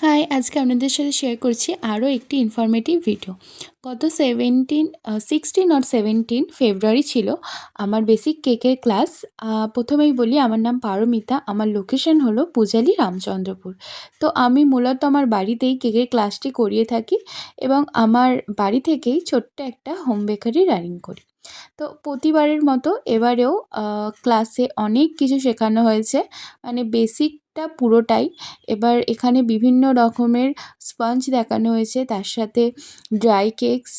High, আজকে আপনাদের সাথে শেয়ার করছি আরও একটি ইনফরমেটিভ ভিডিও। গত 16 অর 17 ফেব্রুয়ারি ছিল আমার বেসিক কেকের ক্লাস। প্রথমেই বলি, আমার নাম পারমিতা, আমার লোকেশন হলো পূজালি, রামচন্দ্রপুর। তো আমি মূলত আমার বাড়িতেই কেকের ক্লাসটি করিয়ে থাকি এবং আমার বাড়ি থেকেই ছোট্ট একটা হোম বেকারি রানিং করি। তো প্রতিবারের মতো এবারেও ক্লাসে অনেক কিছু শেখানো হয়েছে, মানে বেসিকটা পুরোটাই। এবার এখানে বিভিন্ন রকমের স্পঞ্জ দেখানো হয়েছে, তার সাথে ড্রাই কেকস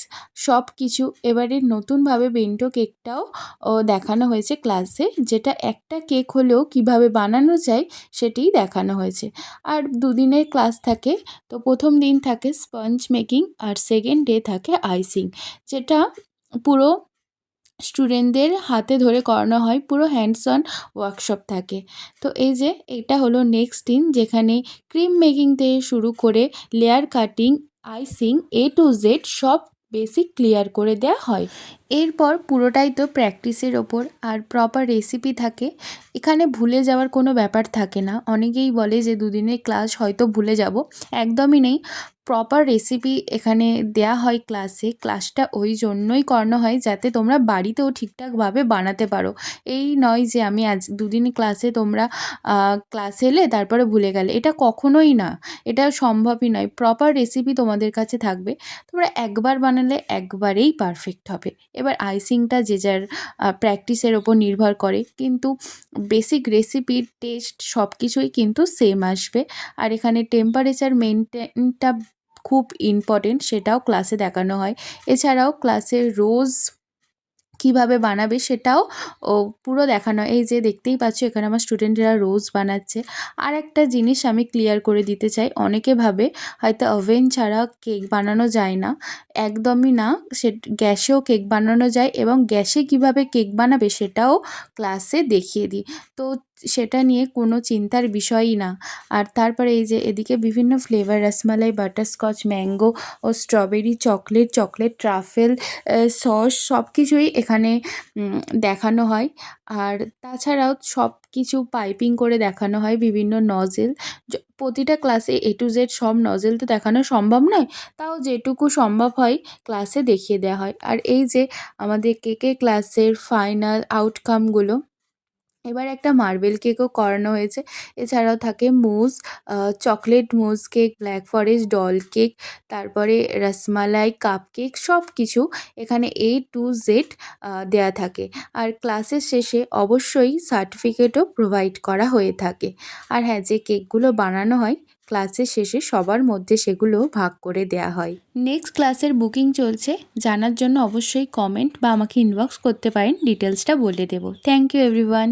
সব কিছু। এবারে নতুনভাবে বেন্টো কেকটাও দেখানো হয়েছে ক্লাসে, যেটা একটা কেক হলেও কিভাবে বানানো যায় সেটিই দেখানো হয়েছে। আর দুদিনের ক্লাস থাকে, তো প্রথম দিন থাকে স্পঞ্জ মেকিং আর সেকেন্ড ডে থাকে আইসিং, যেটা পুরো স্টুডেন্টদের হাতে ধরে করানো হয়, পুরো হ্যান্ডস অন ওয়ার্কশপ থাকে। তো এই যে এটা হলো নেক্সট দিন, যেখানে ক্রিম মেকিং থেকে শুরু করে layer cutting, icing, to Z সব বেসিক ক্লিয়ার করে দেওয়া হয়। এরপর পুরোটাই তো প্র্যাকটিসের ওপর, আর প্রপার রেসিপি থাকে। এখানে ভুলে যাওয়ার কোনো ব্যাপার থাকে না। অনেকেই বলে যে দুদিনের ক্লাস হয়তো ভুলে যাব, একদমই নেই। প্রপার রেসিপি এখানে দেয়া হয় ক্লাসে। ক্লাসটা ওই জন্যই করানো হয় যাতে তোমরা বাড়িতেও ঠিকঠাকভাবে বানাতে পারো। এই নয় যে আমি আজ দুদিন ক্লাসে তোমরা ক্লাসে এলে তারপরে ভুলে গেলে, এটা কখনোই না, এটা সম্ভবই নয়। প্রপার রেসিপি তোমাদের কাছে থাকবে, তোমরা একবার বানালে একবারেই পারফেক্ট হবে। এবার আইসিংটা যে যার প্র্যাকটিসের ওপর নির্ভর করে, কিন্তু বেসিক রেসিপির টেস্ট সব কিছুই কিন্তু সেম আসবে। আর এখানে টেম্পারেচার মেনটেনটা খুব ইম্পর্টেন্ট, সেটাও ক্লাসে দেখানো হয়। এছাড়াও ক্লাসে রোজ কীভাবে বানাবে সেটাও পুরো দেখানো হয়। এই যে দেখতেই পাচ্ছ, এখানে আমার স্টুডেন্টরা রোজ বানাচ্ছে। আর একটা জিনিস আমি ক্লিয়ার করে দিতে চাই, অনেকে ভাবে হয়তো ওভেন ছাড়া কেক বানানো যায় না, একদমই না। গ্যাসেও কেক বানানো যায়, এবং গ্যাসে কীভাবে কেক বানাবে সেটাও ক্লাসে দেখিয়ে দিই। তো সেটা নিয়ে কোনো চিন্তার বিষয়ই না। আর তারপরে এই যে এদিকে বিভিন্ন ফ্লেভার, রসমালাই, বাটারস্কচ, ম্যাঙ্গো ও স্ট্রবেরি, চকলেট ট্রাফেল, সস সব কিছুই এখানে দেখানো হয়। আর তাছাড়াও সব কিছু পাইপিং করে দেখানো হয়, বিভিন্ন নজেল। প্রতিটা ক্লাসে টু জেড সব নজেল তো দেখানো সম্ভব নয়, তাও যেটুকু সম্ভব হয় ক্লাসে দেখিয়ে দেওয়া হয়। আর এই যে আমাদের কেকের ক্লাসের ফাইনাল আউটকামগুলো, এবার একটা মার্বেল কেকও করানো হয়েছে। এছাড়াও থাকে mousse, chocolate mousse cake, black forest doll cake, তারপরে রসমালাই, কাপ কেক সব কিছু এখানে টু জেড দেয়া থাকে। আর ক্লাসের শেষে অবশ্যই সার্টিফিকেটও প্রোভাইড করা হয়ে থাকে। আর হ্যাঁ, যে কেকগুলো বানানো হয় ক্লাসের শেষে সবার মধ্যে সেগুলো ভাগ করে দেয়া হয়। নেক্সট ক্লাসের বুকিং চলছে, জানার জন্য অবশ্যই কমেন্ট বা আমাকে ইনবক্স করতে পারেন, ডিটেলসটা বলে দেবো। Thank you everyone.